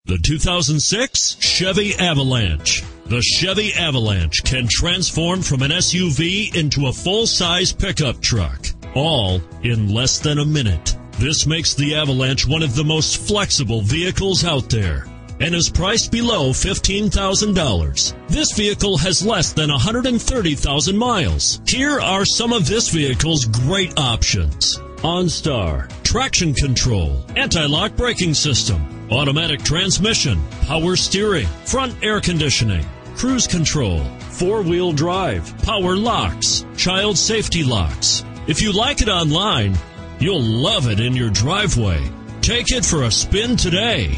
The 2006 Chevy Avalanche. The Chevy Avalanche can transform from an SUV into a full-size pickup truck, all in less than a minute. This makes the Avalanche one of the most flexible vehicles out there and is priced below $15,000. This vehicle has less than 130,000 miles. Here are some of this vehicle's great options: OnStar, traction control, anti-lock braking system, automatic transmission, power steering, front air conditioning, cruise control, four-wheel drive, power locks, child safety locks. If you like it online, you'll love it in your driveway. Take it for a spin today.